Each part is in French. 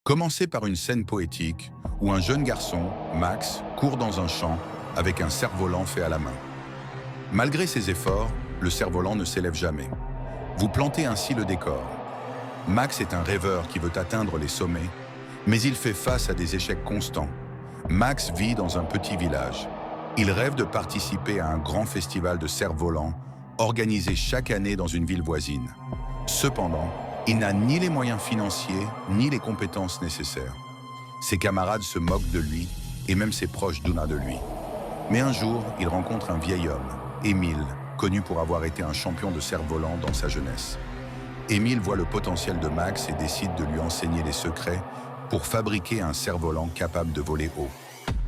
Commencez par une scène poétique où un jeune garçon, Max, court dans un champ avec un cerf-volant fait à la main. Malgré ses efforts, le cerf-volant ne s'élève jamais. Vous plantez ainsi le décor. Max est un rêveur qui veut atteindre les sommets, mais il fait face à des échecs constants. Max vit dans un petit village. Il rêve de participer à un grand festival de cerfs-volants organisé chaque année dans une ville voisine. Cependant, il n'a ni les moyens financiers, ni les compétences nécessaires. Ses camarades se moquent de lui, et même ses proches doutent de lui. Mais un jour, il rencontre un vieil homme, Émile, connu pour avoir été un champion de cerf-volant dans sa jeunesse. Émile voit le potentiel de Max et décide de lui enseigner les secrets pour fabriquer un cerf-volant capable de voler haut.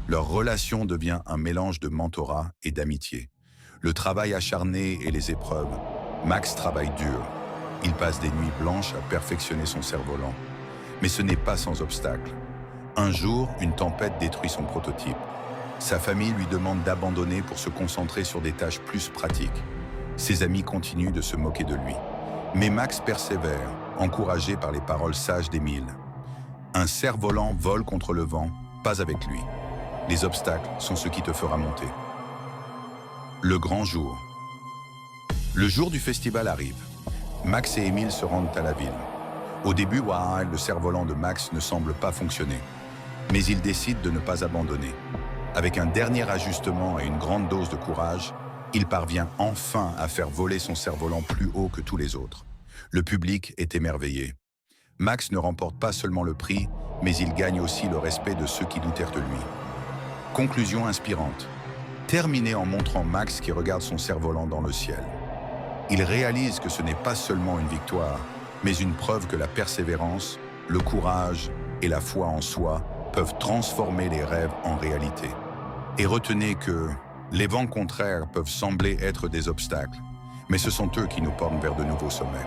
Leur relation devient un mélange de mentorat et d'amitié. Le travail acharné et les épreuves, Max travaille dur. Il passe des nuits blanches à perfectionner son cerf-volant. Mais ce n'est pas sans obstacle. Un jour, une tempête détruit son prototype. Sa famille lui demande d'abandonner pour se concentrer sur des tâches plus pratiques. Ses amis continuent de se moquer de lui. Mais Max persévère, encouragé par les paroles sages d'Émile. Un cerf-volant vole contre le vent, pas avec lui. Les obstacles sont ce qui te fera monter. Le grand jour. Le jour du festival arrive. Max et Émile se rendent à la ville. Au début, le cerf-volant de Max ne semble pas fonctionner. Mais il décide de ne pas abandonner. Avec un dernier ajustement et une grande dose de courage, il parvient enfin à faire voler son cerf-volant plus haut que tous les autres. Le public est émerveillé. Max ne remporte pas seulement le prix, mais il gagne aussi le respect de ceux qui doutèrent de lui. Conclusion inspirante. Terminée en montrant Max qui regarde son cerf-volant dans le ciel. Il réalise que ce n'est pas seulement une victoire, mais une preuve que la persévérance, le courage et la foi en soi peuvent transformer les rêves en réalité. Et retenez que les vents contraires peuvent sembler être des obstacles, mais ce sont eux qui nous portent vers de nouveaux sommets.